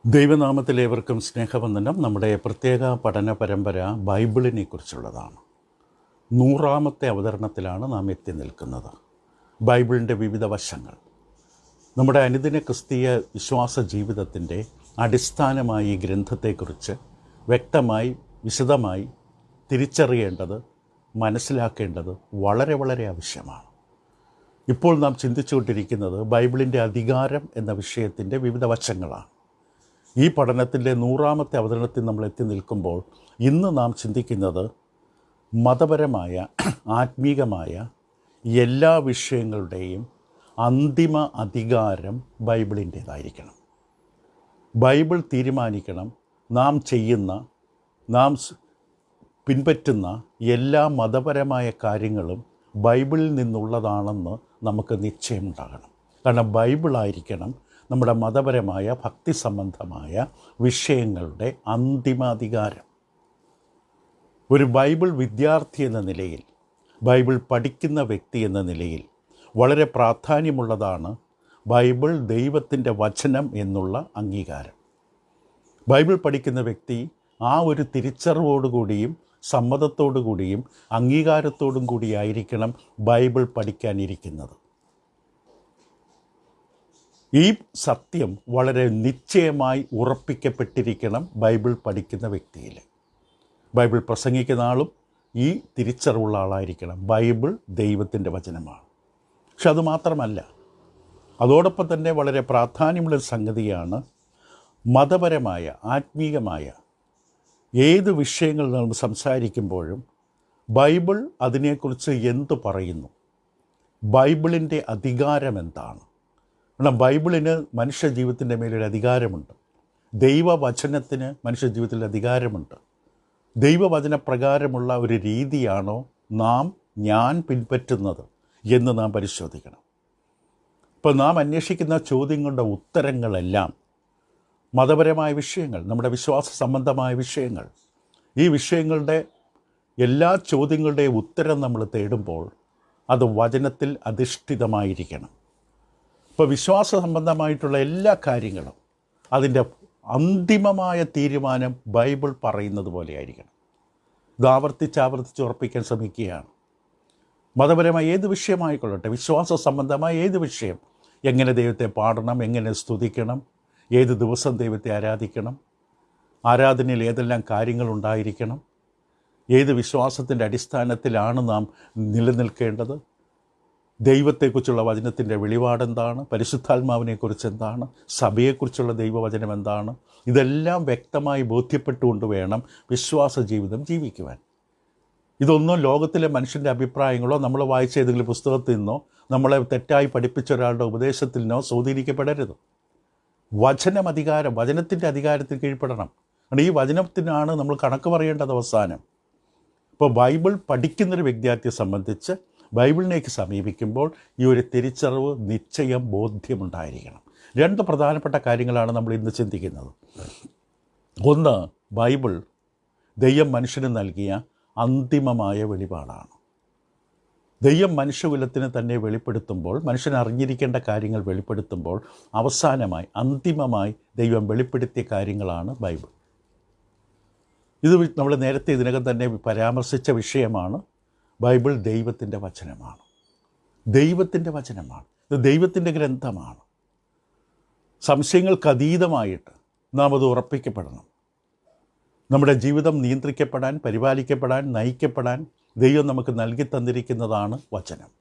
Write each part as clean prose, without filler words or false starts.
ദൈവനാമത്തിലേവർക്കും സ്നേഹവന്ദനം. നമ്മുടെ പ്രത്യേക പഠന പരമ്പര ബൈബിളിനെ കുറിച്ചുള്ളതാണ്. 100ാമത്തെ അവതരണത്തിലാണ് നാം എത്തി നിൽക്കുന്നത്. ബൈബിളിൻ്റെ വിവിധ വശങ്ങൾ നമ്മുടെ അനുദിന ക്രിസ്തീയ വിശ്വാസ ജീവിതത്തിൻ്റെ അടിസ്ഥാനമായി ഈ ഗ്രന്ഥത്തെക്കുറിച്ച് വ്യക്തമായി വിശദമായി തിരിച്ചറിയേണ്ടത്, മനസ്സിലാക്കേണ്ടത് വളരെ വളരെ ആവശ്യമാണ്. ഇപ്പോൾ നാം ചിന്തിച്ചുകൊണ്ടിരിക്കുന്നത് ബൈബിളിൻ്റെ അധികാരം എന്ന വിഷയത്തിൻ്റെ വിവിധ വശങ്ങളാണ്. ഈ പഠനത്തിൻ്റെ 100ാമത്തെ അവതരണത്തിൽ നമ്മൾ എത്തി നിൽക്കുമ്പോൾ ഇന്ന് നാം ചിന്തിക്കുന്നത് മതപരമായ ആത്മീകമായ എല്ലാ വിഷയങ്ങളുടെയും അന്തിമ അധികാരം ബൈബിളിൻ്റേതായിരിക്കണം. ബൈബിൾ തീരുമാനിക്കണം നാം ചെയ്യുന്ന, നാം പിൻപറ്റുന്ന എല്ലാ മതപരമായ കാര്യങ്ങളും ബൈബിളിൽ നിന്നുള്ളതാണെന്ന് നമുക്ക് നിശ്ചയമുണ്ടാകണം. കാരണം ബൈബിളായിരിക്കണം നമ്മുടെ മതപരമായ ഭക്തി സംബന്ധമായ വിഷയങ്ങളുടെ അന്തിമാധികാരം. ഒരു ബൈബിൾ വിദ്യാർത്ഥി എന്ന നിലയിൽ, ബൈബിൾ പഠിക്കുന്ന വ്യക്തി എന്ന നിലയിൽ വളരെ പ്രാധാന്യമുള്ളതാണ് ബൈബിൾ ദൈവത്തിൻ്റെ വചനം എന്നുള്ള അംഗീകാരം. ബൈബിൾ പഠിക്കുന്ന വ്യക്തി ആ ഒരു തിരിച്ചറിവോടുകൂടിയും സമ്മതത്തോടു കൂടിയും അംഗീകാരത്തോടും കൂടിയായിരിക്കണം ബൈബിൾ പഠിക്കാനിരിക്കുന്നത്. ഈ സത്യം വളരെ നിശ്ചയമായി ഉറപ്പിക്കപ്പെട്ടിരിക്കണം ബൈബിൾ പഠിക്കുന്ന വ്യക്തിയിൽ. ബൈബിൾ പ്രസംഗിക്കുന്ന ആളും ഈ തിരിച്ചറിവുള്ള ആളായിരിക്കണം. ബൈബിൾ ദൈവത്തിൻ്റെ വചനമാണ്. പക്ഷെ അതുമാത്രമല്ല, അതോടൊപ്പം തന്നെ വളരെ പ്രാധാന്യമുള്ള സംഗതിയാണ് മതപരമായ ആത്മീകമായ ഏത് വിഷയങ്ങൾ നമ്മൾ സംസാരിക്കുമ്പോഴും ബൈബിൾ അതിനെക്കുറിച്ച് എന്തു പറയുന്നു, ബൈബിളിൻ്റെ അധികാരം എന്താണ്. കാരണം ബൈബിളിന് മനുഷ്യജീവിതത്തിൻ്റെ മേലൊരു അധികാരമുണ്ട്. ദൈവവചനത്തിന് മനുഷ്യജീവിതത്തിൽ അധികാരമുണ്ട്. ദൈവവചനപ്രകാരമുള്ള ഒരു രീതിയാണോ ഞാൻ പിൻപറ്റുന്നത് എന്ന് നാം പരിശോധിക്കണം. ഇപ്പോൾ നാം അന്വേഷിക്കുന്ന ചോദ്യങ്ങളുടെ ഉത്തരങ്ങളെല്ലാം മതപരമായ വിഷയങ്ങൾ, നമ്മുടെ വിശ്വാസ സംബന്ധമായ വിഷയങ്ങൾ, ഈ വിഷയങ്ങളുടെ എല്ലാ ചോദ്യങ്ങളുടെയും ഉത്തരം നമ്മൾ തേടുമ്പോൾ അത് വചനത്തിൽ അധിഷ്ഠിതമായിരിക്കണം. ഇപ്പോൾ വിശ്വാസ സംബന്ധമായിട്ടുള്ള എല്ലാ കാര്യങ്ങളും അതിൻ്റെ അന്തിമമായ തീരുമാനം ബൈബിൾ പറയുന്നത് പോലെ ആയിരിക്കണം. ഇത് ആവർത്തിച്ച് ഉറപ്പിക്കാൻ ശ്രമിക്കുകയാണ്. മതപരമായ ഏത് വിഷയമായിക്കൊള്ളട്ടെ, വിശ്വാസ സംബന്ധമായ ഏത് വിഷയം, എങ്ങനെ ദൈവത്തെ പാടണം, എങ്ങനെ സ്തുതിക്കണം, ഏത് ദിവസം ദൈവത്തെ ആരാധിക്കണം, ആരാധനയിൽ ഏതെല്ലാം കാര്യങ്ങളുണ്ടായിരിക്കണം, ഏത് വിശ്വാസത്തിൻ്റെ അടിസ്ഥാനത്തിലാണ് നാം നിലനിൽക്കേണ്ടത്, ദൈവത്തെക്കുറിച്ചുള്ള വചനത്തിൻ്റെ വെളിപാടെന്താണ്, പരിശുദ്ധാത്മാവിനെക്കുറിച്ച് എന്താണ്, സഭയെക്കുറിച്ചുള്ള ദൈവവചനം എന്താണ്, ഇതെല്ലാം വ്യക്തമായി ബോധ്യപ്പെട്ടുകൊണ്ട് വേണം വിശ്വാസ ജീവിതം ജീവിക്കുവാൻ. ഇതൊന്നും ലോകത്തിലെ മനുഷ്യൻ്റെ അഭിപ്രായങ്ങളോ നമ്മൾ വായിച്ച ഏതെങ്കിലും പുസ്തകത്തിൽ നിന്നോ നമ്മളെ തെറ്റായി പഠിപ്പിച്ച ഒരാളുടെ ഉപദേശത്തിൽ നിന്നോ സ്വാധീനിക്കപ്പെടരുത്. വചനത്തിൻ്റെ അധികാരത്തിൽ കീഴ്പ്പെടണം. കാരണം ഈ വചനത്തിനാണ് നമ്മൾ കണക്ക് പറയേണ്ടത് അവസാനം. ഇപ്പോൾ ബൈബിൾ പഠിക്കുന്നൊരു വിദ്യാർത്ഥിയെ സംബന്ധിച്ച് ബൈബിളിലേക്ക് സമീപിക്കുമ്പോൾ ഈ ഒരു തിരിച്ചറിവ്, നിശ്ചയം, ബോധ്യമുണ്ടായിരിക്കണം. രണ്ട് പ്രധാനപ്പെട്ട കാര്യങ്ങളാണ് നമ്മൾ ഇന്ന് ചിന്തിക്കുന്നത്. ഒന്ന്, ബൈബിൾ ദൈവം മനുഷ്യന് നൽകിയ അന്തിമമായ വെളിപാടാണ്. ദൈവം മനുഷ്യകുലത്തിന് തന്നെ വെളിപ്പെടുത്തുമ്പോൾ, മനുഷ്യൻ അറിഞ്ഞിരിക്കേണ്ട കാര്യങ്ങൾ വെളിപ്പെടുത്തുമ്പോൾ അവസാനമായി അന്തിമമായി ദൈവം വെളിപ്പെടുത്തിയ കാര്യങ്ങളാണ് ബൈബിൾ. ഇത് നമ്മൾ നേരത്തെ ഇതിനകം തന്നെ പരാമർശിച്ച വിഷയമാണ്. ബൈബിൾ ദൈവത്തിൻ്റെ വചനമാണ്. ദൈവത്തിൻ്റെ വചനമാണ്. ഇത് ദൈവത്തിൻ്റെ ഗ്രന്ഥമാണ്. സംശയങ്ങൾക്കതീതമായിട്ട് നാം അത് ഉറപ്പിക്കപ്പെടണം. നമ്മുടെ ജീവിതം നിയന്ത്രിക്കപ്പെടാൻ, പരിപാലിക്കപ്പെടാൻ, നയിക്കപ്പെടാൻ ദൈവം നമുക്ക് നൽകി തന്നിരിക്കുന്നതാണ് വചനം.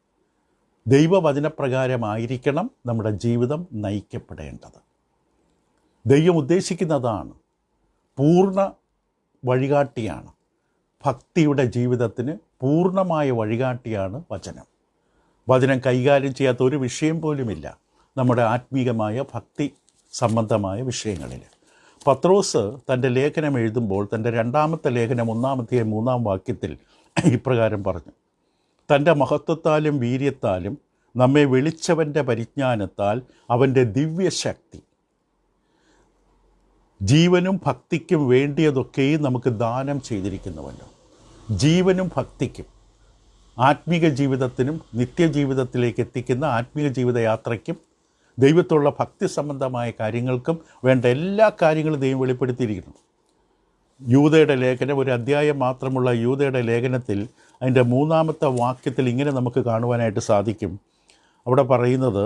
ദൈവവചനപ്രകാരമായിരിക്കണം നമ്മുടെ ജീവിതം നയിക്കപ്പെടേണ്ടത്. ദൈവം ഉദ്ദേശിക്കുന്നതാണ്. പൂർണ്ണ വഴികാട്ടിയാണ്. ഭക്തിയുടെ ജീവിതത്തിന് പൂർണ്ണമായ വഴികാട്ടിയാണ് വചനം. വചനം കൈകാര്യം ചെയ്യാത്ത ഒരു വിഷയം പോലുമില്ല നമ്മുടെ ആത്മീകമായ ഭക്തി സംബന്ധമായ വിഷയങ്ങളിൽ. പത്രോസ് തൻ്റെ ലേഖനം എഴുതുമ്പോൾ തൻ്റെ 2ാമത്തെ ലേഖനം 1-ാം 3-ാം വാക്യത്തിൽ ഇപ്രകാരം പറഞ്ഞു: തൻ്റെ മഹത്വത്താലും വീര്യത്താലും നമ്മെ വിളിച്ചവൻ്റെ പരിജ്ഞാനത്താൽ അവൻ്റെ ദിവ്യശക്തി ജീവനും ഭക്തിക്കും വേണ്ടിയതൊക്കെയും നമുക്ക് ദാനം ചെയ്തിരിക്കുന്നുവല്ലോ. ജീവനും ഭക്തിക്കും, ആത്മീക ജീവിതത്തിനും നിത്യജീവിതത്തിലേക്ക് എത്തിക്കുന്ന ആത്മീയ ജീവിതയാത്രയ്ക്കും ദൈവത്തോടുള്ള ഭക്തി സംബന്ധമായ കാര്യങ്ങൾക്കും വേണ്ട എല്ലാ കാര്യങ്ങളും ദൈവം വെളിപ്പെടുത്തിയിരിക്കുന്നു. യൂദയുടെ ലേഖനം, ഒരു അധ്യായം മാത്രമുള്ള യൂദയുടെ ലേഖനത്തിൽ അതിൻ്റെ 3-ാമത്തെ വാക്യത്തിൽ ഇങ്ങനെ നമുക്ക് കാണുവാനായിട്ട് സാധിക്കും. അവിടെ പറയുന്നത്,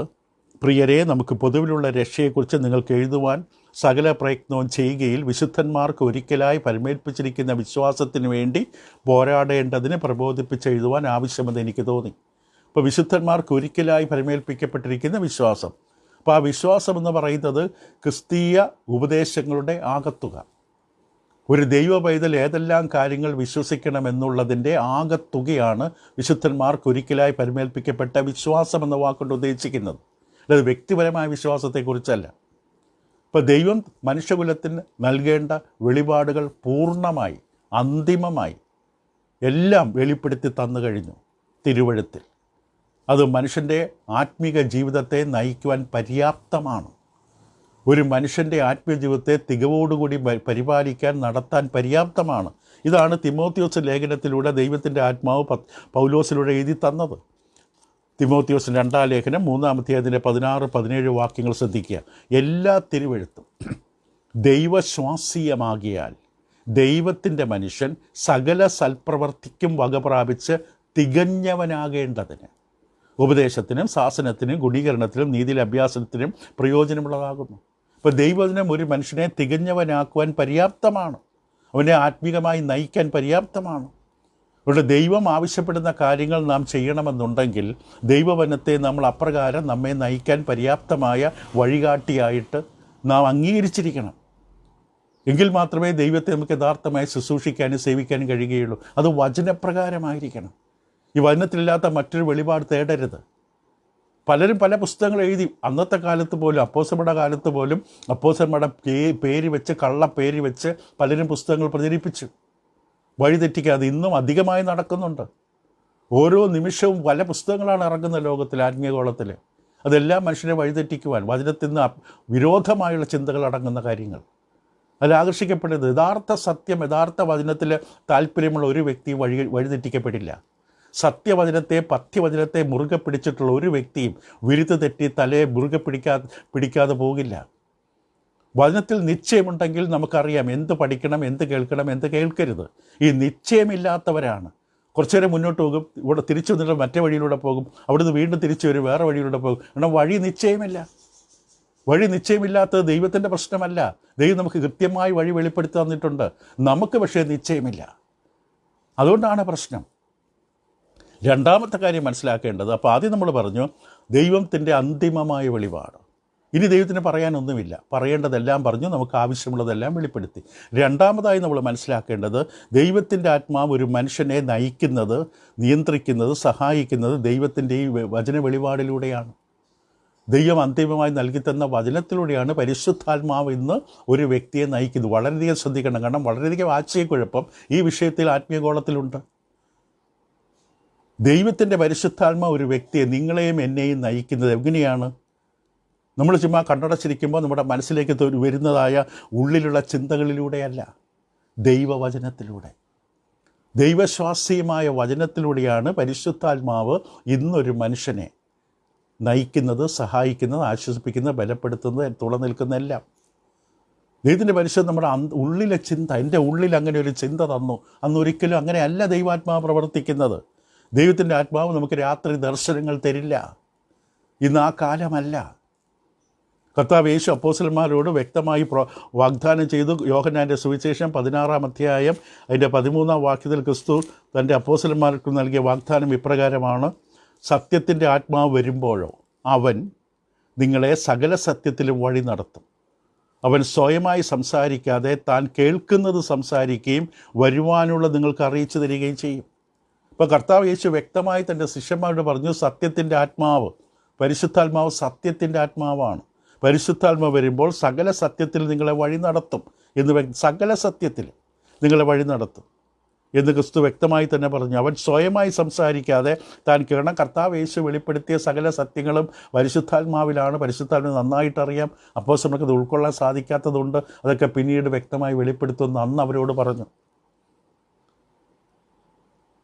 പ്രിയരെ, നമുക്ക് പൊതുവിലുള്ള രക്ഷയെക്കുറിച്ച് നിങ്ങൾക്ക് എഴുതുവാൻ സകല പ്രയത്നവും ചെയ്യുകയിൽ വിശുദ്ധന്മാർക്ക് ഒരിക്കലായി പരിമേൽപ്പിച്ചിരിക്കുന്ന വിശ്വാസത്തിന് വേണ്ടി പോരാടേണ്ടതിന് പ്രബോധിപ്പിച്ചെഴുതുവാൻ ആവശ്യമെന്ന് എനിക്ക് തോന്നി. അപ്പോൾ വിശുദ്ധന്മാർക്ക് ഒരിക്കലായി പരിമേൽപ്പിക്കപ്പെട്ടിരിക്കുന്ന വിശ്വാസം. അപ്പോൾ ആ വിശ്വാസം എന്ന് പറയുന്നത് ക്രിസ്തീയ ഉപദേശങ്ങളുടെ ആകത്തുക. ഒരു ദൈവ പൈതൽ ഏതെല്ലാം കാര്യങ്ങൾ വിശ്വസിക്കണമെന്നുള്ളതിൻ്റെ ആകത്തുകയാണ് വിശുദ്ധന്മാർക്ക് ഒരിക്കലായി പരിമേൽപ്പിക്കപ്പെട്ട വിശ്വാസം എന്ന വാക്കുകൊണ്ട് ഉദ്ദേശിക്കുന്നത്. അല്ലാതെ വ്യക്തിപരമായ വിശ്വാസത്തെക്കുറിച്ചല്ല. ഇപ്പോൾ ദൈവം മനുഷ്യകുലത്തിന് നൽകേണ്ട വെളിപാടുകൾ പൂർണ്ണമായി, അന്തിമമായി എല്ലാം വെളിപ്പെടുത്തി തന്നു കഴിഞ്ഞു തിരുവഴുത്തിൽ. അത് മനുഷ്യൻ്റെ ആത്മീക ജീവിതത്തെ നയിക്കുവാൻ പര്യാപ്തമാണ്. ഒരു മനുഷ്യൻ്റെ ആത്മീയ ജീവിതത്തെ തികവോടുകൂടി പരിപാലിക്കാൻ, നടത്താൻ പര്യാപ്തമാണ്. ഇതാണ് തിമോത്തിയോസ് ലേഖനത്തിലൂടെ ദൈവത്തിൻ്റെ ആത്മാവ് പൗലോസിലൂടെ എഴുതി തന്നത്. തിമോത്തിയോസ് 2-ാം ലേഖനം 3-ാം അധ്യായത്തിൻ്റെ 16-17 വാക്യങ്ങൾ ശ്രദ്ധിക്കുക. എല്ലാ തിരുവെഴുത്തും ദൈവശ്വാസീയമാകിയാൽ ദൈവത്തിൻ്റെ മനുഷ്യൻ സകല സൽപ്രവർത്തിക്കും വകപ്രാപിച്ച് തികഞ്ഞവനാകേണ്ടതിന് ഉപദേശത്തിനും ശാസനത്തിനും ഗുണീകരണത്തിനും നീതിയിലെ അഭ്യാസത്തിനും പ്രയോജനമുള്ളതാകുന്നു. ഇപ്പോൾ ദൈവവചനം ഒരു മനുഷ്യനെ തികഞ്ഞവനാക്കുവാൻ പര്യാപ്തമാണ്, അവനെ ആത്മീകമായി നയിക്കാൻ പര്യാപ്തമാണ്. അതുകൊണ്ട് ദൈവം ആവശ്യപ്പെടുന്ന കാര്യങ്ങൾ നാം ചെയ്യണമെന്നുണ്ടെങ്കിൽ ദൈവവചനത്തെ നമ്മൾ അപ്രകാരം നമ്മെ നയിക്കാൻ പര്യാപ്തമായ വഴികാട്ടിയായിട്ട് നാം അംഗീകരിച്ചിരിക്കണം. എങ്കിൽ മാത്രമേ ദൈവത്തെ നമുക്ക് യഥാർത്ഥമായി ശുശ്രൂഷിക്കാനും സേവിക്കാനും കഴിയുകയുള്ളൂ. അത് വചനപ്രകാരമായിരിക്കണം. ഈ വചനത്തിലില്ലാത്ത മറ്റൊരു വെളിപാട് തേടരുത്. പലരും പല പുസ്തകങ്ങൾ എഴുതി. അന്നത്തെ കാലത്ത് പോലും, അപ്പോസ്തലന്മാരുടെ കാലത്ത് പോലും അപ്പോസ്തലന്മാരുടെ പേര് വെച്ച്, കള്ള പേര് വെച്ച് പലരും പുസ്തകങ്ങൾ പ്രചരിപ്പിച്ചു. വഴിതെറ്റിക്കാതെ ഇന്നും അധികമായി നടക്കുന്നുണ്ട്. ഓരോ നിമിഷവും പല പുസ്തകങ്ങളാണ് ഇറങ്ങുന്നത് ലോകത്തിൽ, ആത്മീയഗോളത്തിൽ. അതെല്ലാം മനുഷ്യനെ വഴിതെറ്റിക്കുവാൻ, വചനത്തിൽ നിന്ന് വിരോധമായുള്ള ചിന്തകൾ അടങ്ങുന്ന കാര്യങ്ങൾ. അതിൽ ആകർഷിക്കപ്പെടുന്നത് യഥാർത്ഥ സത്യം, യഥാർത്ഥ വചനത്തിൽ താല്പര്യമുള്ള ഒരു വ്യക്തിയും വഴിതെറ്റിക്കപ്പെടില്ല. സത്യവചനത്തെ, പഥ്യവചനത്തെ മുറുകെ പിടിച്ചിട്ടുള്ള ഒരു വ്യക്തിയും വിരുദ്ധ തെറ്റി തലയെ മുറുകെ പിടിക്കാതെ പോകില്ല. വചനത്തിൽ നിശ്ചയമുണ്ടെങ്കിൽ നമുക്കറിയാം എന്ത് പഠിക്കണം, എന്ത് കേൾക്കണം, എന്ത് കേൾക്കരുത്. ഈ നിശ്ചയമില്ലാത്തവരാണ് കുറച്ചു നേരം മുന്നോട്ട് പോകും, ഇവിടെ തിരിച്ചു വന്നിട്ട് മറ്റേ വഴിയിലൂടെ പോകും, അവിടുന്ന് വീണ്ടും തിരിച്ചു വരും, വേറെ വഴിയിലൂടെ പോകും. കാരണം വഴി നിശ്ചയമില്ല. വഴി നിശ്ചയമില്ലാത്തത് ദൈവത്തിൻ്റെ പ്രശ്നമല്ല. ദൈവം നമുക്ക് കൃത്യമായി വഴി വെളിപ്പെടുത്തി തന്നിട്ടുണ്ട്. നമുക്ക് പക്ഷേ നിശ്ചയമില്ല. അതുകൊണ്ടാണ് പ്രശ്നം. രണ്ടാമത്തെ കാര്യം മനസ്സിലാക്കേണ്ടത്, അപ്പോൾ ആദ്യം നമ്മൾ പറഞ്ഞു ദൈവത്തിൻ്റെ അന്തിമമായ വെളിപാട്. ഇനി ദൈവത്തിന് പറയാനൊന്നുമില്ല, പറയേണ്ടതെല്ലാം പറഞ്ഞു, നമുക്ക് ആവശ്യമുള്ളതെല്ലാം വെളിപ്പെടുത്തി. രണ്ടാമതായി നമ്മൾ മനസ്സിലാക്കേണ്ടത് ദൈവത്തിൻ്റെ ആത്മാവ് ഒരു മനുഷ്യനെ നയിക്കുന്നത്, നിയന്ത്രിക്കുന്നത്, സഹായിക്കുന്നത് ദൈവത്തിൻ്റെ ഈ വചന വെളിപാടിലൂടെയാണ്. ദൈവം അന്തിമമായി നൽകിത്തന്ന വചനത്തിലൂടെയാണ് പരിശുദ്ധാത്മാവ് ഇന്ന് ഒരു വ്യക്തിയെ നയിക്കുന്നത്. വളരെയധികം ശ്രദ്ധിക്കണം, കാരണം വളരെയധികം ആശയക്കുഴപ്പം ഈ വിഷയത്തിൽ ആത്മീയഗോളത്തിലുണ്ട്. ദൈവത്തിൻ്റെ പരിശുദ്ധാത്മാവ് ഒരു വ്യക്തിയെ, നിങ്ങളെയും എന്നെയും നയിക്കുന്നത് എങ്ങനെയാണ്? നമ്മൾ ചുമ്മാ കണ്ണടച്ചിരിക്കുമ്പോൾ നമ്മുടെ മനസ്സിലേക്ക് വരുന്നതായ ഉള്ളിലുള്ള ചിന്തകളിലൂടെയല്ല, ദൈവവചനത്തിലൂടെ, ദൈവശ്വാസീയമായ വചനത്തിലൂടെയാണ് പരിശുദ്ധാത്മാവ് ഇന്നൊരു മനുഷ്യനെ നയിക്കുന്നത്, സഹായിക്കുന്നത്, ആശ്വസിപ്പിക്കുന്നത്, ബലപ്പെടുത്തുന്നത്, തുറന്നു എല്ലാം. ദൈവത്തിൻ്റെ പരിശുദ്ധം നമ്മുടെ ഉള്ളിലെ ചിന്ത, എൻ്റെ ഉള്ളിൽ അങ്ങനെ ഒരു ചിന്ത തന്നു, അന്നൊരിക്കലും അങ്ങനെയല്ല ദൈവാത്മാവ് പ്രവർത്തിക്കുന്നത്. ദൈവത്തിൻ്റെ ആത്മാവ് നമുക്ക് രാത്രി ദർശനങ്ങൾ തരില്ല. ഇന്ന് ആ കാലമല്ല. കർത്താവ് യേശു അപ്പോസ്തലന്മാരോട് വ്യക്തമായി വാഗ്ദാനം ചെയ്തു. യോഹന്നാൻ്റെ സുവിശേഷം 16-ാം അധ്യായം അതിൻ്റെ 13-ാം വാക്യത്തിൽ ക്രിസ്തു തൻ്റെ അപ്പോസ്തലന്മാർക്ക് നൽകിയ വാഗ്ദാനം ഇപ്രകാരമാണ്: സത്യത്തിൻ്റെ ആത്മാവ് വരുമ്പോഴോ അവൻ നിങ്ങളെ സകല സത്യത്തിലും വഴി നടത്തും. അവൻ സ്വയമായി സംസാരിക്കാതെ താൻ കേൾക്കുന്നത് സംസാരിക്കുകയും വരുവാനുള്ള നിങ്ങൾക്ക് അറിയിച്ചു തരികയും ചെയ്യും. ഇപ്പോൾ കർത്താവ് യേശു വ്യക്തമായി തൻ്റെ ശിഷ്യന്മാരോട് പറഞ്ഞു, സത്യത്തിൻ്റെ ആത്മാവ്, പരിശുദ്ധാത്മാവ് സത്യത്തിൻ്റെ ആത്മാവാണ്. പരിശുദ്ധാത്മാവ് വരുമ്പോൾ സകല സത്യത്തിൽ നിങ്ങളെ വഴി നടത്തും എന്ന്, സകല സത്യത്തിൽ നിങ്ങളെ വഴി നടത്തും എന്ന് ക്രിസ്തു വ്യക്തമായി തന്നെ പറഞ്ഞു. അവൻ സ്വയമായി സംസാരിക്കാതെ താൻ കേൾക്കണം. കർത്താവ് യേശു വെളിപ്പെടുത്തിയ സകല സത്യങ്ങളും പരിശുദ്ധാത്മാവിലാണ്. പരിശുദ്ധാത്മാവ് നന്നായിട്ടറിയാം. അപ്പോസ്തലർക്ക് അത് ഉൾക്കൊള്ളാൻ സാധിക്കാത്തതുകൊണ്ട് അതൊക്കെ പിന്നീട് വ്യക്തമായി വെളിപ്പെടുത്തുമെന്ന് അന്ന് അവരോട് പറഞ്ഞു.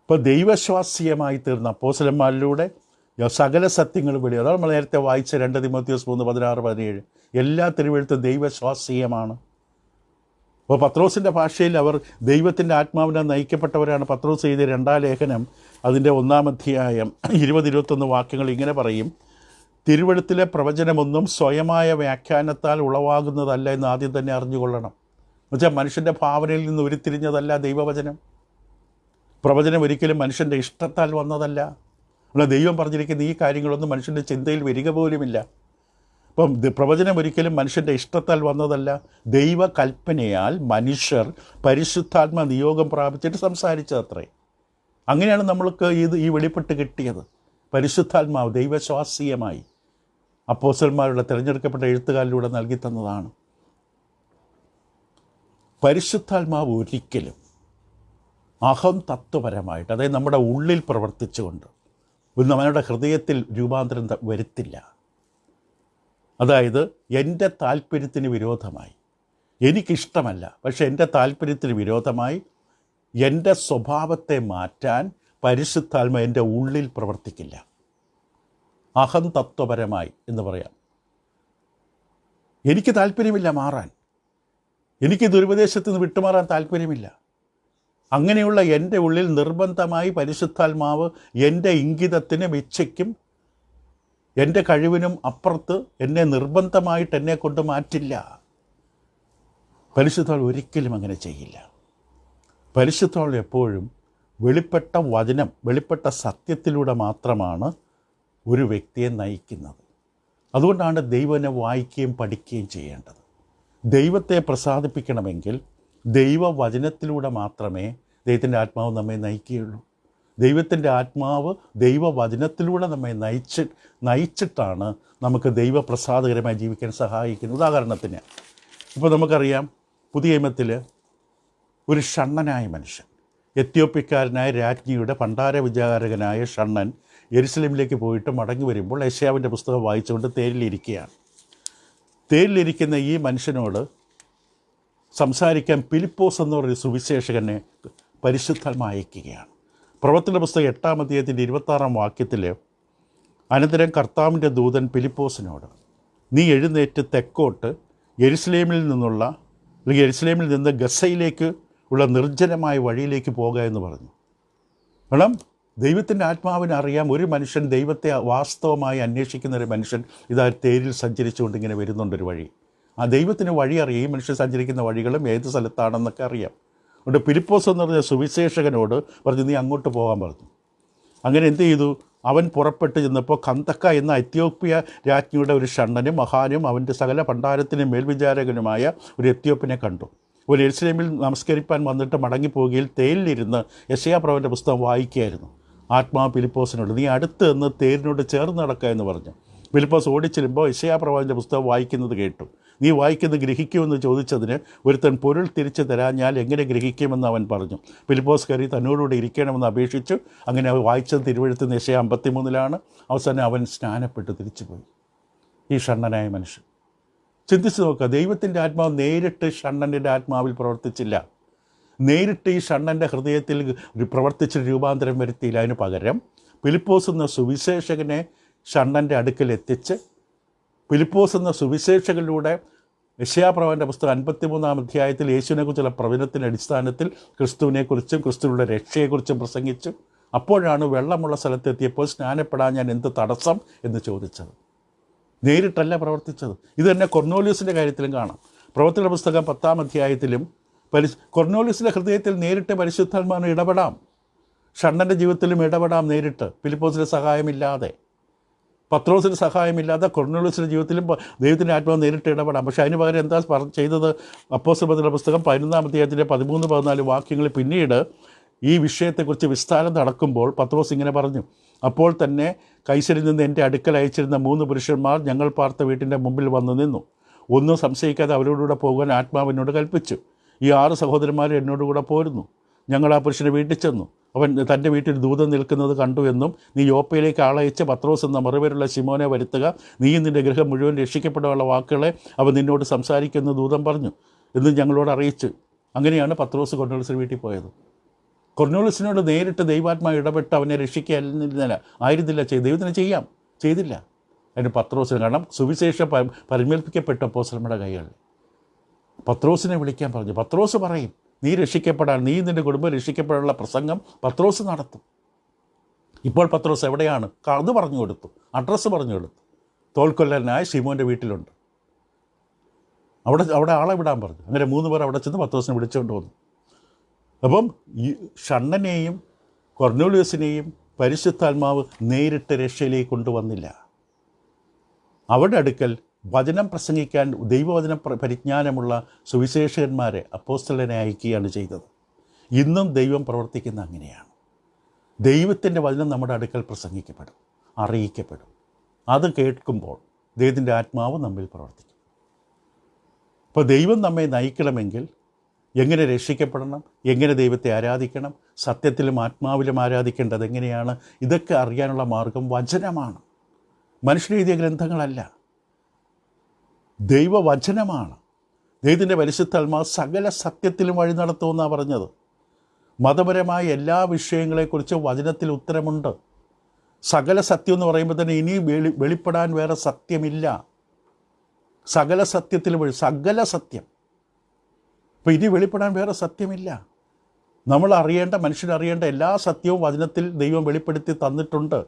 ഇപ്പോൾ ദൈവശ്വാസീയമായി തീർന്ന അപ്പോസ്തലന്മാരിലൂടെ സകല സത്യങ്ങളും വെളി. അതാണ് നമ്മൾ നേരത്തെ വായിച്ച 2 തിമോത്തിയോസ് 3:16-17. എല്ലാ തിരുവെഴുത്തും ദൈവശ്വാസീയമാണ്. അപ്പോൾ പത്രോസിൻ്റെ ഭാഷയിൽ അവർ ദൈവത്തിൻ്റെ ആത്മാവിനെ നയിക്കപ്പെട്ടവരാണ്. പത്രോസ് എഴുതിയ 2-ാം ലേഖനം അതിൻ്റെ 1-ാം അധ്യായം 20-21 വാക്യങ്ങൾ ഇങ്ങനെ പറയും: തിരുവെഴുത്തിലെ പ്രവചനമൊന്നും സ്വയമായ വ്യാഖ്യാനത്താൽ ഉളവാകുന്നതല്ല എന്ന് ആദ്യം തന്നെ അറിഞ്ഞുകൊള്ളണം. എന്നുവെച്ചാൽ മനുഷ്യൻ്റെ ഭാവനയിൽ നിന്ന് ഉരുത്തിരിഞ്ഞതല്ല ദൈവവചനം. പ്രവചനം ഒരിക്കലും മനുഷ്യൻ്റെ ഇഷ്ടത്താൽ വന്നതല്ല. അല്ല, ദൈവം പറഞ്ഞിരിക്കുന്ന ഈ കാര്യങ്ങളൊന്നും മനുഷ്യൻ്റെ ചിന്തയിൽ വരിക പോലുമില്ല. അപ്പം പ്രവചനം ഒരിക്കലും മനുഷ്യൻ്റെ ഇഷ്ടത്താൽ വന്നതല്ല. ദൈവകൽപ്പനയാൽ മനുഷ്യർ പരിശുദ്ധാത്മ നിയോഗം പ്രാപിച്ചിട്ട് സംസാരിച്ചതത്രേ. അങ്ങനെയാണ് നമ്മൾക്ക് ഈ വെളിപ്പെട്ട് കിട്ടിയത്. പരിശുദ്ധാത്മാവ് ദൈവശ്വാസീയമായി അപ്പോസ്തലന്മാരുടെ തിരഞ്ഞെടുക്കപ്പെട്ട എഴുത്തുകാരിലൂടെ നൽകി തന്നതാണ്. പരിശുദ്ധാത്മാവ് ഒരിക്കലും അഹം തത്വപരമായിട്ട്, അതായത് നമ്മുടെ ഉള്ളിൽ പ്രവർത്തിച്ചുകൊണ്ട് നമ്മുടെ ഹൃദയത്തിൽ രൂപാന്തരം വരുത്തില്ല. അതായത് എൻ്റെ താല്പര്യത്തിന് വിരോധമായി, എനിക്കിഷ്ടമല്ല പക്ഷെ എൻ്റെ താല്പര്യത്തിന് വിരോധമായി എൻ്റെ സ്വഭാവത്തെ മാറ്റാൻ പരിശുദ്ധാത്മ എൻ്റെ ഉള്ളിൽ പ്രവർത്തിക്കില്ല. അഹം തത്വപരമായി എന്ന് പറയാം. എനിക്ക് താല്പര്യമില്ല മാറാൻ, എനിക്ക് ദുരുപദേശത്തിൽ നിന്ന് വിട്ടുമാറാൻ താല്പര്യമില്ല. അങ്ങനെയുള്ള എൻ്റെ ഉള്ളിൽ നിർബന്ധമായി പരിശുദ്ധാത്മാവ് എൻ്റെ ഇംഗിതത്തിനും ഇച്ഛയ്ക്കും എൻ്റെ കഴിവിനും അപ്പുറത്ത് എന്നെ നിർബന്ധമായിട്ട് എന്നെ കൊണ്ട് മാറ്റില്ല. പരിശുദ്ധാത്മാവ് ഒരിക്കലും അങ്ങനെ ചെയ്യില്ല. പരിശുദ്ധാത്മാവ് എപ്പോഴും വെളിപ്പെട്ട വചനം, വെളിപ്പെട്ട സത്യത്തിലൂടെ മാത്രമാണ് ഒരു വ്യക്തിയെ നയിക്കുന്നത്. അതുകൊണ്ടാണ് ദൈവനെ വായിക്കുകയും പഠിക്കുകയും ചെയ്യേണ്ടത്. ദൈവത്തെ പ്രസാദിപ്പിക്കണമെങ്കിൽ ദൈവവചനത്തിലൂടെ മാത്രമേ ദൈവത്തിൻ്റെ ആത്മാവ് നമ്മെ നയിക്കുകയുള്ളൂ. ദൈവത്തിൻ്റെ ആത്മാവ് ദൈവവചനത്തിലൂടെ നമ്മെ നയിച്ചിട്ടാണ് നമുക്ക് ദൈവപ്രസാദകരമായി ജീവിക്കാൻ സഹായിക്കുന്നത്. ഉദാഹരണത്തിന് ഇപ്പോൾ നമുക്കറിയാം, പുതിയ നിയമത്തിൽ ഒരു ഷണ്ണനായ മനുഷ്യൻ, എത്യോപ്യക്കാരനായ രാജ്ഞിയുടെ ഭണ്ഡാര വിചാരകനായ ഷണ്ണൻ യെരുശലേമിലേക്ക് പോയിട്ട് മടങ്ങി വരുമ്പോൾ യെശയ്യാവിൻ്റെ പുസ്തകം വായിച്ചുകൊണ്ട് തേരിലിരിക്കുകയാണ്. തേരിലിരിക്കുന്ന ഈ മനുഷ്യനോട് സംസാരിക്കാൻ ഫിലിപ്പോസ് എന്ന് പറയുന്ന സുവിശേഷകനെ പരിശുദ്ധാത്മാവ് അയക്കുകയാണ്. പ്രവർത്തന പുസ്തകം 8-ാം അധ്യായത്തിൻ്റെ 26-ാം വാക്യത്തിൽ, അനന്തരം കർത്താവിൻ്റെ ദൂതൻ ഫിലിപ്പോസിനോട്, നീ എഴുന്നേറ്റ് തെക്കോട്ട് യെരുശലേമിൽ നിന്ന് ഗസയിലേക്ക് ഉള്ള നിർജ്ജനമായ വഴിയിലേക്ക് പോകുക എന്ന് പറഞ്ഞു. കാരണം ദൈവത്തിൻ്റെ ആത്മാവിന് അറിയാം, ഒരു മനുഷ്യൻ ദൈവത്തെ വാസ്തവമായി അന്വേഷിക്കുന്ന ഒരു മനുഷ്യൻ ഇതാ തേരിൽ സഞ്ചരിച്ചുകൊണ്ട് ഇങ്ങനെ വരുന്നുണ്ടൊരു വഴി. ആ ദൈവത്തിന് വഴി അറിയാം, ഈ മനുഷ്യൻ സഞ്ചരിക്കുന്ന വഴികളും ഏത് സ്ഥലത്താണെന്നൊക്കെ അറിയാം. അതുകൊണ്ട് ഫിലിപ്പോസ് എന്ന് പറഞ്ഞ സുവിശേഷകനോട് പറഞ്ഞു, നീ അങ്ങോട്ട് പോകാൻ പറഞ്ഞു. അങ്ങനെ എന്ത് ചെയ്തു? അവൻ പുറപ്പെട്ട് ചെന്നപ്പോൾ കന്തക്ക എന്ന എത്യോപ്യ രാജ്ഞിയുടെ ഒരു ഷണ്ണനും മഹാനും അവൻ്റെ സകല ഭണ്ഡാരത്തിനും മേൽവിചാരകനുമായ ഒരു എത്യോപ്യനെ കണ്ടു. ഒരു യെരുശലേമിൽ നമസ്കരിപ്പാൻ വന്നിട്ട് മടങ്ങിപ്പോകുകയിൽ തേരിലിരുന്ന് യെശയ്യാ പ്രവചനൻ്റെ പുസ്തകം വായിക്കുകയായിരുന്നു. ആത്മാവ് ഫിലിപ്പോസിനോട്, നീ അടുത്ത് നിന്ന് തേരിനോട് ചേർന്ന് നടക്കുക എന്ന് പറഞ്ഞു. ഫിലിപ്പോസ് ഓടിച്ചെല്ലുമ്പോൾ യെശയ്യാ പ്രവചനൻ്റെ പുസ്തകം വായിക്കുന്നത് കേട്ടു. നീ വായിക്കുന്നത് ഗ്രഹിക്കുമെന്ന് ചോദിച്ചതിന് ഒരുത്തൻ പൊരുൾ തിരിച്ചു തരാഞ്ഞാൽ എങ്ങനെ ഗ്രഹിക്കുമെന്ന് അവൻ പറഞ്ഞു. ഫിലിപ്പോസ് കയറി തന്നോടുകൂടി ഇരിക്കണമെന്ന് അപേക്ഷിച്ചു. അങ്ങനെ അവൻ വായിച്ചത് തിരുവെഴുത്ത് യെശയ്യാ 53-ലാണ്. അവസാനം അവൻ സ്നാനപ്പെട്ട് തിരിച്ചുപോയി. ഈ ഷണ്ണനായ മനുഷ്യൻ ചിന്തിച്ച് നോക്കുക, ദൈവത്തിൻ്റെ ആത്മാവ് നേരിട്ട് ഷണ്ണൻ്റെ ആത്മാവിൽ പ്രവർത്തിച്ചില്ല. നേരിട്ട് ഈ ഷണ്ണൻ്റെ ഹൃദയത്തിൽ പ്രവർത്തിച്ച് രൂപാന്തരം വരുത്തിയില്ല. അതിന് പകരം ഫിലിപ്പോസ് എന്ന സുവിശേഷകനെ ഷണ്ണൻ്റെ അടുക്കൽ എത്തിച്ച്, ഫിലിപ്പോസ് എന്ന സുവിശേഷകനിലൂടെ യെശയ്യാ പ്രവചനൻ്റെ പുസ്തകം 53-ാം അധ്യായത്തിൽ യേശുവിനെക്കുറിച്ചുള്ള പ്രവചനത്തിൻ്റെ അടിസ്ഥാനത്തിൽ ക്രിസ്തുവിനെക്കുറിച്ചും ക്രിസ്തുവിൻ്റെ രക്ഷയെക്കുറിച്ചും പ്രസംഗിച്ചു. അപ്പോഴാണ് വെള്ളമുള്ള സ്ഥലത്തെത്തിയപ്പോൾ സ്നാനപ്പെടാൻ ഞാൻ എന്ത് തടസ്സം എന്ന് ചോദിച്ചത്. നേരിട്ടല്ല പ്രവർത്തിച്ചത്. ഇത് തന്നെ കൊർന്നേലിയോസിൻ്റെ കാര്യത്തിലും കാണാം. പ്രവർത്തന പുസ്തകം 10-ാം അധ്യായത്തിലും കൊർന്നേലിയോസിൻ്റെ ഹൃദയത്തിൽ നേരിട്ട് പരിശുദ്ധാത്മാവിന് ഇടപെടാം. ഷണ്ണൻ്റെ ജീവിതത്തിലും ഇടപെടാം നേരിട്ട്, ഫിലിപ്പോസിൻ്റെ സഹായമില്ലാതെ. പത്രോസിൻ്റെ സഹായമില്ലാതെ കൊർന്നേലിയോസിൻ്റെ ജീവിതത്തിലും ദൈവത്തിൻ്റെ ആത്മാവ് നേരിട്ട് ഇടപെടാം. പക്ഷേ അതിന് പകരം എന്താ ചെയ്തത്? അപ്പോസ്തലരുടെ പുസ്തകം 11-ാം അധ്യായത്തിൻ്റെ 13-14 വാക്യങ്ങളിൽ പിന്നീട് ഈ വിഷയത്തെക്കുറിച്ച് വിസ്താരം നടക്കുമ്പോൾ പത്രോസ് ഇങ്ങനെ പറഞ്ഞു, അപ്പോൾ തന്നെ കൈസരിൽ നിന്ന് എൻ്റെ അടുക്കൽ അയച്ചിരുന്ന 3 പുരുഷന്മാർ ഞങ്ങൾ പാർത്ത വീട്ടിൻ്റെ മുമ്പിൽ വന്നു നിന്നു. ഒന്നും സംശയിക്കാതെ അവരോടുകൂടെ പോകാൻ ആത്മാവിനോട് കൽപ്പിച്ചു. ഈ 6 സഹോദരന്മാർ എന്നോടുകൂടെ പോരുന്നു. ഞങ്ങൾ ആ പുരുഷനെ വീട്ടിൽ ചെന്നു. അവൻ തൻ്റെ വീട്ടിൽ ദൂതൻ നിൽക്കുന്നത് കണ്ടു എന്നും, നീ യോപ്പയിലേക്ക് ആളയച്ച് പത്രോസ് എന്ന മറുപേരുള്ള ശിമോനെ വരുത്തുക, നീയും നിൻ്റെ ഗൃഹം മുഴുവൻ രക്ഷിക്കപ്പെടാനുള്ള വാക്കുകളെ അവൻ നിന്നോട് സംസാരിക്കുന്ന ദൂതൻ പറഞ്ഞു എന്നും ഞങ്ങളോട് അറിയിച്ചു. അങ്ങനെയാണ് പത്രോസ് കൊർന്നേലിയോസിൻ്റെ വീട്ടിൽ പോയത്. കൊർന്നേലിയോസിനോട് നേരിട്ട് ദൈവാത്മാവ് ഇടപെട്ട് അവനെ ആയിരുന്നില്ല ദൈവത്തിന് ചെയ്തില്ല. അതിന് പത്രോസിന്, കാരണം സുവിശേഷം പരിമേൽപ്പിക്കപ്പെട്ട അപ്പോസ്തലന്മാരുടെ കൈകളിൽ പത്രോസിനെ വിളിക്കാൻ പറഞ്ഞു. പത്രോസ് പറയും, നീ നിൻ്റെ കുടുംബം രക്ഷിക്കപ്പെടാനുള്ള പ്രസംഗം പത്രോസ് നടത്തും. ഇപ്പോൾ പത്രോസ് എവിടെയാണ്? അത് പറഞ്ഞു കൊടുത്തു, അഡ്രസ്സ് പറഞ്ഞു കൊടുത്തു. തോൽക്കൊല്ലനായ ശിമോൻ്റെ വീട്ടിലുണ്ട്. അവിടെ ആളെ വിടാൻ പറഞ്ഞു. അങ്ങനെ 3 പേർ അവിടെ ചെന്ന് പത്രോസിനെ വിളിച്ചുകൊണ്ട് വന്നു. അപ്പം ഈ ഷണ്ണനെയും കൊർന്നേലിയോസിനെയും പരിശുദ്ധാത്മാവ് നേരിട്ട് രക്ഷയിലേക്ക് കൊണ്ടുവന്നില്ല. അവരുടെ അടുക്കൽ വചനം പ്രസംഗിക്കാൻ ദൈവവചന പരിജ്ഞാനമുള്ള സുവിശേഷകന്മാരെ, അപ്പോസ്തലനെ അയക്കുകയാണ് ചെയ്തത്. ഇന്നും ദൈവം പ്രവർത്തിക്കുന്ന അങ്ങനെയാണ്. ദൈവത്തിൻ്റെ വചനം നമ്മുടെ അടുക്കൽ പ്രസംഗിക്കപ്പെടും, അറിയിക്കപ്പെടും. അത് കേൾക്കുമ്പോൾ ദൈവത്തിൻ്റെ ആത്മാവ് നമ്മിൽ പ്രവർത്തിക്കും. അപ്പോൾ ദൈവം നമ്മെ നയിക്കണമെങ്കിൽ എങ്ങനെ രക്ഷിക്കപ്പെടണം, എങ്ങനെ ദൈവത്തെ ആരാധിക്കണം, സത്യത്തിലും ആത്മാവിലും ആരാധിക്കേണ്ടത് എങ്ങനെയാണ്, ഇതൊക്കെ അറിയാനുള്ള മാർഗം വചനമാണ്. മനുഷ്യരെഴുതിയ ഗ്രന്ഥങ്ങളല്ല, ദൈവവചനമാണ്. ദൈവത്തിൻ്റെ പരിശുദ്ധാത്മാവ് സകല സത്യത്തിലും വഴി നടത്തുമെന്നാണ് പറഞ്ഞത്. മതപരമായ എല്ലാ വിഷയങ്ങളെക്കുറിച്ച് വചനത്തിൽ ഉത്തരമുണ്ട്. സകല സത്യം എന്ന് പറയുമ്പോൾ തന്നെ ഇനി വെളിപ്പെടാൻ വേറെ സത്യമില്ല. സകല സത്യത്തിലും സകല സത്യം. അപ്പോൾ ഇനി വെളിപ്പെടാൻ വേറെ സത്യമില്ല. നമ്മൾ മനുഷ്യരറിയേണ്ട എല്ലാ സത്യവും വചനത്തിൽ ദൈവം വെളിപ്പെടുത്തി തന്നിട്ടുണ്ട്.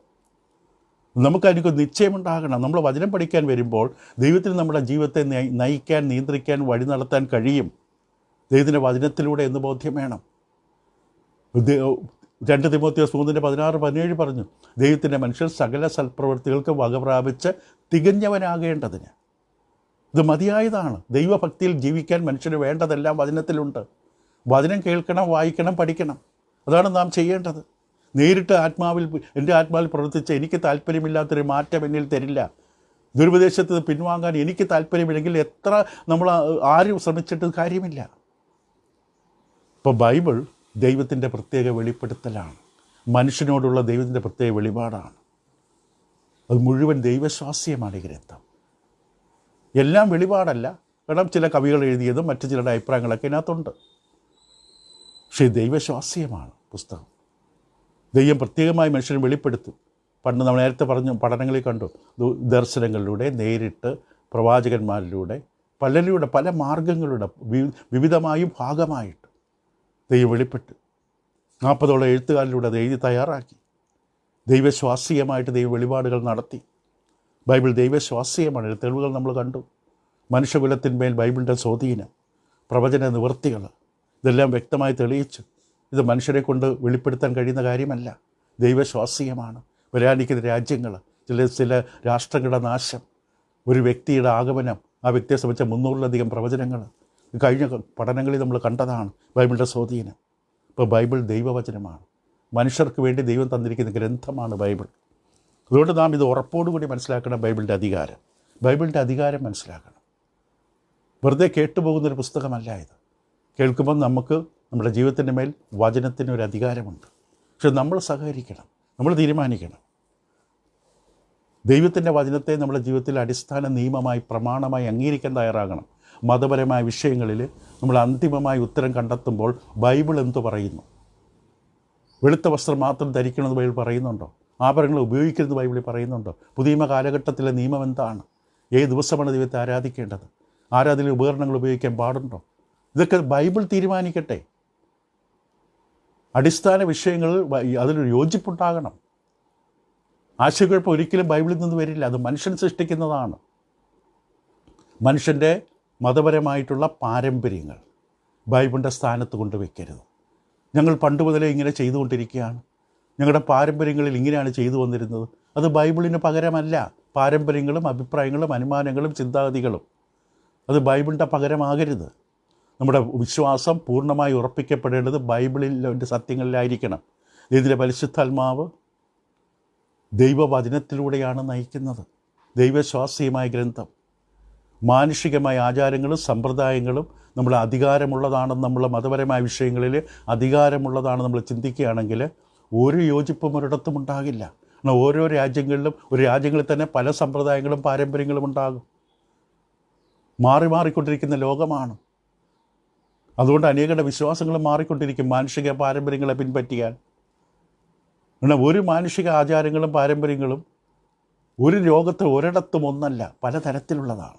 നമുക്കതിനൊക്കെ നിശ്ചയമുണ്ടാകണം. നമ്മൾ വചനം പഠിക്കാൻ വരുമ്പോൾ ദൈവത്തിന് നമ്മുടെ ജീവിതത്തെ നയിക്കാൻ, നിയന്ത്രിക്കാൻ, വഴി നടത്താൻ കഴിയും ദൈവത്തിൻ്റെ വചനത്തിലൂടെ എന്ന് ബോധ്യം വേണം. 2 തിമോത്തിയോസ് 3:16-17 പറഞ്ഞു, ദൈവത്തിൻ്റെ മനുഷ്യർ സകല സൽപ്രവൃത്തികൾക്ക് വകപ്രാപിച്ച് തികഞ്ഞവനാകേണ്ടതിന്. ഇത് മതിയായതാണ്. ദൈവഭക്തിയിൽ ജീവിക്കാൻ മനുഷ്യന് വേണ്ടതെല്ലാം വചനത്തിലുണ്ട്. വചനം കേൾക്കണം, വായിക്കണം, പഠിക്കണം. അതാണ് നാം ചെയ്യേണ്ടത്. നേരിട്ട് എൻ്റെ ആത്മാവിൽ പ്രവർത്തിച്ച് എനിക്ക് താല്പര്യമില്ലാത്തൊരു മാറ്റം എന്നിൽ തരില്ല. ദുരുപദേശത്തിൽ പിൻവാങ്ങാൻ എനിക്ക് താല്പര്യമില്ലെങ്കിൽ എത്ര നമ്മൾ ആരും ശ്രമിച്ചിട്ട് കാര്യമില്ല. ഇപ്പോൾ ബൈബിൾ ദൈവത്തിൻ്റെ പ്രത്യേക വെളിപ്പെടുത്തലാണ്. മനുഷ്യനോടുള്ള ദൈവത്തിൻ്റെ പ്രത്യേക വെളിപാടാണ്. അത് മുഴുവൻ ദൈവശ്വാസ്യമാണ് ഈ ഗ്രന്ഥം. എല്ലാം വെളിപാടല്ല, കാരണം ചില കവികൾ എഴുതിയതും മറ്റു ചിലരുടെ അഭിപ്രായങ്ങളൊക്കെ ഇതിനകത്തുണ്ട്. പക്ഷേ ദൈവശ്വാസ്യമാണ് പുസ്തകം. ദൈവം പ്രത്യേകമായി മനുഷ്യനെ വെളിപ്പെടുത്തും. പണ്ട് നമ്മൾ നേരത്തെ പഠനങ്ങളിൽ കണ്ടു, ദർശനങ്ങളിലൂടെ, നേരിട്ട് പ്രവാചകന്മാരിലൂടെ, പലരിലൂടെ, പല മാർഗങ്ങളിലൂടെ, വിവിധമായും ഭാഗമായിട്ട് ദൈവം വെളിപ്പെട്ടു. 40ഓളം എഴുത്തുകാരിലൂടെ അത് എഴുതി തയ്യാറാക്കി. ദൈവശ്വാസ്യമായിട്ട് ദൈവ വെളിപാടുകൾ നടത്തി. ബൈബിൾ ദൈവശ്വാസ്യമാണ്. തെളിവുകൾ നമ്മൾ കണ്ടു. മനുഷ്യകുലത്തിന്മേൽ ബൈബിളിൻ്റെ സ്വാധീനം, പ്രവചന നിവൃത്തികൾ, ഇതെല്ലാം വ്യക്തമായി തെളിയിച്ചു. ഇത് മനുഷ്യരെ കൊണ്ട് വെളിപ്പെടുത്താൻ കഴിയുന്ന കാര്യമല്ല, ദൈവശ്വാസ്യമാണ്. വരാനിരിക്കുന്ന രാജ്യങ്ങൾ, ചില രാഷ്ട്രങ്ങളുടെ നാശം, ഒരു വ്യക്തിയുടെ ആഗമനം, ആ വ്യക്തിയെ സംബന്ധിച്ച 300-ലധികം പ്രവചനങ്ങൾ കഴിഞ്ഞ പഠനങ്ങളിൽ നമ്മൾ കണ്ടതാണ്. ബൈബിളിൻ്റെ സ്വാധീനം. ഇപ്പോൾ ബൈബിൾ ദൈവവചനമാണ്. മനുഷ്യർക്ക് വേണ്ടി ദൈവം തന്നിരിക്കുന്ന ഗ്രന്ഥമാണ് ബൈബിൾ. അതുകൊണ്ട് നാം ഇത് ഉറപ്പോടുകൂടി മനസ്സിലാക്കണം. ബൈബിളിൻ്റെ അധികാരം മനസ്സിലാക്കണം. വെറുതെ കേട്ടുപോകുന്നൊരു പുസ്തകമല്ല ഇത്. കേൾക്കുമ്പോൾ നമുക്ക് നമ്മുടെ ജീവിതത്തിൻ്റെ മേൽ വചനത്തിനൊരു അധികാരമുണ്ട്. പക്ഷെ നമ്മൾ സഹകരിക്കണം, നമ്മൾ തീരുമാനിക്കണം. ദൈവത്തിൻ്റെ വചനത്തെ നമ്മുടെ ജീവിതത്തിൽ അടിസ്ഥാന നിയമമായി, പ്രമാണമായി അംഗീകരിക്കാൻ തയ്യാറാകണം. മതപരമായ വിഷയങ്ങളിൽ നമ്മൾ അന്തിമമായി ഉത്തരം കണ്ടെത്തുമ്പോൾ ബൈബിൾ എന്തു പറയുന്നു? വെളുത്ത വസ്ത്രം മാത്രം ധരിക്കണമെന്ന് ബൈബിൾ പറയുന്നുണ്ടോ? ആഭരണങ്ങൾ ഉപയോഗിക്കരുത് ബൈബിളിൽ പറയുന്നുണ്ടോ? പുതിയ കാലഘട്ടത്തിലെ നിയമം എന്താണ്? ഏത് ദിവസമാണ് ദൈവത്തെ ആരാധിക്കേണ്ടത്? ആരാധന ഉപകരണങ്ങൾ ഉപയോഗിക്കാൻ പാടുണ്ടോ? ഇതൊക്കെ ബൈബിൾ തീരുമാനിക്കട്ടെ. അടിസ്ഥാന വിഷയങ്ങളിൽ അതിലൊരു യോജിപ്പുണ്ടാകണം. ആശയക്കുഴപ്പം ഒരിക്കലും ബൈബിളിൽ നിന്ന് വരില്ല. അത് മനുഷ്യൻ സൃഷ്ടിക്കുന്നതാണ്. മനുഷ്യൻ്റെ മതപരമായിട്ടുള്ള പാരമ്പര്യങ്ങൾ ബൈബിളിൻ്റെ സ്ഥാനത്ത് കൊണ്ടുവയ്ക്കരുത്. ഞങ്ങൾ പണ്ട് മുതലേ ഇങ്ങനെ ചെയ്തുകൊണ്ടിരിക്കുകയാണ്, ഞങ്ങളുടെ പാരമ്പര്യങ്ങളിൽ ഇങ്ങനെയാണ് ചെയ്തു വന്നിരുന്നത്. അത് ബൈബിളിന് പകരമല്ല. പാരമ്പര്യങ്ങളും അഭിപ്രായങ്ങളും അനുമാനങ്ങളും ചിന്താഗതികളും അത് ബൈബിളിൻ്റെ പകരമാകരുത്. നമ്മുടെ വിശ്വാസം പൂർണ്ണമായി ഉറപ്പിക്കപ്പെടേണ്ടത് ബൈബിളിൻ്റെ സത്യങ്ങളിലായിരിക്കണം. ഇതിൻ്റെ പരിശുദ്ധാത്മാവ് ദൈവവചനത്തിലൂടെയാണ് നയിക്കുന്നത്. ദൈവശ്വാസ്യമായ ഗ്രന്ഥം. മാനുഷികമായ ആചാരങ്ങളും സമ്പ്രദായങ്ങളും നമ്മൾ അധികാരമുള്ളതാണെന്ന്, നമ്മൾ മതപരമായ വിഷയങ്ങളിൽ അധികാരമുള്ളതാണ് നമ്മൾ ചിന്തിക്കുകയാണെങ്കിൽ ഒരു യോജിപ്പും ഒരിടത്തും ഉണ്ടാകില്ല. എന്നാൽ ഓരോ രാജ്യങ്ങളിലും, ഒരു രാജ്യങ്ങളിൽ തന്നെ പല സമ്പ്രദായങ്ങളും പാരമ്പര്യങ്ങളും ഉണ്ടാകും. മാറിക്കൊണ്ടിരിക്കുന്ന ലോകമാണ്. അതുകൊണ്ട് അനേകരുടെ വിശ്വാസങ്ങൾ മാറിക്കൊണ്ടിരിക്കും മാനുഷിക പാരമ്പര്യങ്ങളെ പിൻപറ്റിയാൽ. എന്നാൽ ഒരു മാനുഷിക ആചാരങ്ങളും പാരമ്പര്യങ്ങളും ഒരു ലോകത്ത് ഒരിടത്തും ഒന്നല്ല, പലതരത്തിലുള്ളതാണ്.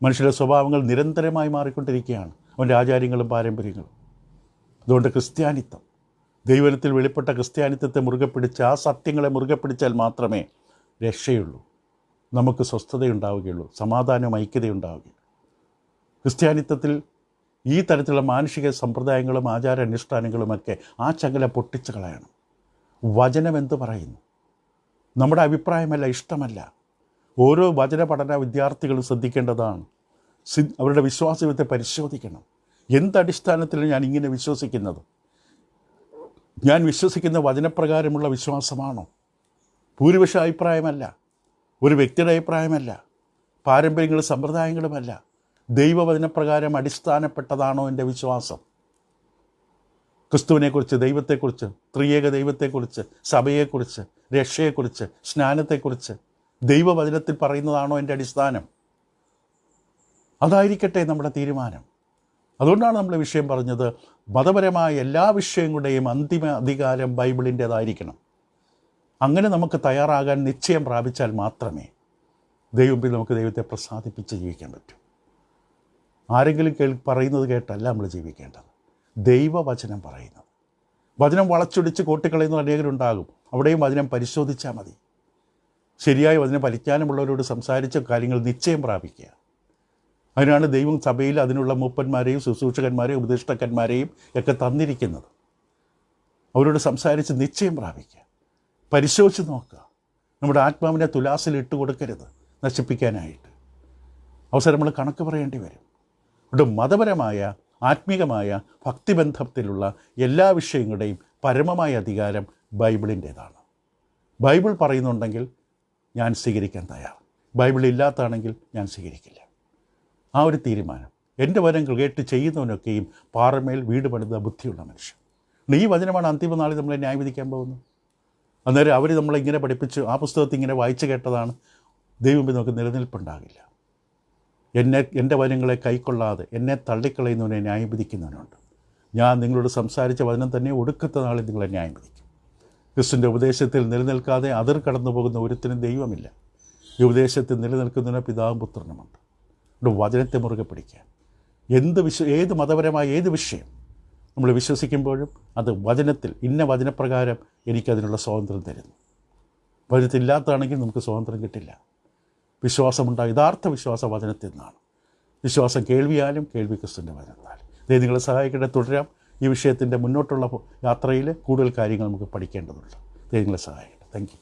മനുഷ്യരുടെ സ്വഭാവങ്ങൾ നിരന്തരമായി മാറിക്കൊണ്ടിരിക്കുകയാണ്, അവൻ്റെ ആചാര്യങ്ങളും പാരമ്പര്യങ്ങളും. അതുകൊണ്ട് ക്രിസ്ത്യാനിത്വം, ദൈവത്തിൽ വെളിപ്പെട്ട ക്രിസ്ത്യാനിത്വത്തെ മുറുകെ പിടിച്ച് ആ സത്യങ്ങളെ മുറുകെ പിടിച്ചാൽ മാത്രമേ രക്ഷയുള്ളൂ, നമുക്ക് സ്വസ്ഥതയുണ്ടാവുകയുള്ളൂ, സമാധാനവും ഐക്യതയുണ്ടാവുകയുള്ളൂ. ക്രിസ്ത്യാനിത്വത്തിൽ ഈ തരത്തിലുള്ള മാനുഷിക സമ്പ്രദായങ്ങളും ആചാരാനുഷ്ഠാനങ്ങളുമൊക്കെ ആ ചങ്ങല പൊട്ടിച്ച് കളയണം. വചനം എന്ത് പറയുന്നു? നമ്മുടെ അഭിപ്രായമല്ല, ഇഷ്ടമല്ല. ഓരോ വചന പഠന വിദ്യാർത്ഥികളും ശ്രദ്ധിക്കേണ്ടതാണ്. അവരുടെ വിശ്വാസത്തെ പരിശോധിക്കണം. എന്തടിസ്ഥാനത്തിലാണ് ഞാൻ ഇങ്ങനെ വിശ്വസിക്കുന്നത്? ഞാൻ വിശ്വസിക്കുന്ന വചനപ്രകാരമുള്ള വിശ്വാസമാണോ? ഭൂരിപക്ഷ അഭിപ്രായമല്ല, ഒരു വ്യക്തിയുടെ അഭിപ്രായമല്ല, പാരമ്പര്യങ്ങളും സമ്പ്രദായങ്ങളുമല്ല. ദൈവവചനപ്രകാരം അടിസ്ഥാനപ്പെട്ടതാണോ എൻ്റെ വിശ്വാസം? ക്രിസ്തുവിനെക്കുറിച്ച്, ദൈവത്തെക്കുറിച്ച്, ത്രിയേക ദൈവത്തെക്കുറിച്ച്, സഭയെക്കുറിച്ച്, രക്ഷയെക്കുറിച്ച്, സ്നാനത്തെക്കുറിച്ച് ദൈവവചനത്തിൽ പറയുന്നതാണോ എൻ്റെ അടിസ്ഥാനം? അതായിരിക്കട്ടെ നമ്മുടെ തീരുമാനം. അതുകൊണ്ടാണ് നമ്മൾ വിഷയം പറഞ്ഞത്, മതപരമായ എല്ലാ വിഷയങ്ങളുടെയും അന്തിമ അധികാരം ബൈബിളിൻ്റേതായിരിക്കണം. അങ്ങനെ നമുക്ക് തയ്യാറാകാൻ നിശ്ചയം പ്രാപിച്ചാൽ മാത്രമേ ദൈവത്തിൽ നമുക്ക് ദൈവത്തെ പ്രസാദിപ്പിച്ച് ജീവിക്കാൻ പറ്റൂ. ആരെങ്കിലും പറയുന്നത് കേട്ടല്ല നമ്മൾ ജീവിക്കേണ്ടത്, ദൈവവചനം പറയുന്നത്. വചനം വളച്ചൊടിച്ച് കോട്ടിക്കളയുന്ന അനേകരുണ്ടാകും. അവിടെയും വചനം പരിശോധിച്ചാൽ മതി. ശരിയായ വചനം പരിജ്ഞാനമുള്ളവരോട് സംസാരിച്ച കാര്യങ്ങൾ നിശ്ചയം പ്രാപിക്കുക. അതിനാണ് ദൈവം സഭയിൽ അതിനുള്ള മൂപ്പന്മാരെയും ശുശ്രൂഷകന്മാരെയും ഉപദേഷ്ടാക്കന്മാരെയും ഒക്കെ തന്നിരിക്കുന്നത്. അവരോട് സംസാരിച്ച് നിശ്ചയം പ്രാപിക്കുക, പരിശോധിച്ച് നോക്കുക. നമ്മുടെ ആത്മാവിനെ തുലാസിൽ ഇട്ട് കൊടുക്കരുത് നശിപ്പിക്കാനായിട്ട്. അവസരം നമ്മൾ കണക്ക് പറയേണ്ടി വരും. അതുകൊണ്ട് മതപരമായ, ആത്മീകമായ, ഭക്തിബന്ധത്തിലുള്ള എല്ലാ വിഷയങ്ങളുടെയും പരമമായ അധികാരം ബൈബിളിൻ്റേതാണ്. ബൈബിൾ പറയുന്നുണ്ടെങ്കിൽ ഞാൻ സ്വീകരിക്കാൻ തയ്യാർ, ബൈബിൾ ഇല്ലാത്താണെങ്കിൽ ഞാൻ സ്വീകരിക്കില്ല. ആ ഒരു തീരുമാനം. എൻ്റെ വചനങ്ങൾ കേട്ട് ചെയ്യുന്നവനൊക്കെയും പാറമേൽ വീട് പണിത ബുദ്ധിയുള്ള മനുഷ്യൻ. ഈ വചനമാണ് അന്തിമ നാളിൽ നമ്മളെ ന്യായവിധിക്കാൻ പോകുന്നത്. അന്നേരം അവർ നമ്മളിങ്ങനെ പഠിപ്പിച്ച് ആ പുസ്തകത്തിൽ ഇങ്ങനെ വായിച്ചു കേട്ടതാണ്, ദൈവം നമുക്ക് നിലനിൽപ്പുണ്ടാകില്ല. എൻ്റെ വചനങ്ങളെ കൈക്കൊള്ളാതെ എന്നെ തള്ളിക്കളയുന്നവനെ ന്യായം വിധിക്കുന്നവനുണ്ട്. ഞാൻ നിങ്ങളോട് സംസാരിച്ച വചനം തന്നെ ഒടുക്കത്തെ നാളിൽ നിങ്ങളെ ന്യായം വിധിക്കും. ക്രിസ്തുവിൻ്റെ ഉപദേശത്തിൽ നിലനിൽക്കാതെ അതിർ കടന്നു പോകുന്ന ഒരുത്തിനും ദൈവമില്ല. ഈ ഉപദേശത്തിൽ നിലനിൽക്കുന്നതിന് പിതാവും പുത്രനുമുണ്ട്. അതുകൊണ്ട് വചനത്തെ മുറുകെ പിടിക്കുക. ഏത് മതപരമായ ഏത് വിഷയം നമ്മൾ വിശ്വസിക്കുമ്പോഴും അത് വചനത്തിൽ, ഇന്ന വചനപ്രകാരം എനിക്കതിനുള്ള സ്വാതന്ത്ര്യം തരുന്നു. വചനത്തില്ലാത്തതാണെങ്കിൽ നമുക്ക് സ്വാതന്ത്ര്യം കിട്ടില്ല. വിശ്വാസമുണ്ടാകും, യഥാർത്ഥ വിശ്വാസം വചനത്തിൽ നിന്നാണ്. വിശ്വാസം കേൾവിയാലും, കേൾവി ക്രിസ്തുവിൻ്റെ വചനത്താലും. ഇത് നിങ്ങളെ സഹായിക്കട്ടെ. തുടരാം. ഈ വിഷയത്തിൻ്റെ മുന്നോട്ടുള്ള യാത്രയിൽ കൂടുതൽ കാര്യങ്ങൾ നമുക്ക് പഠിക്കേണ്ടതുണ്ട്. നിങ്ങളെ സഹായിക്കട്ടെ. Thank you.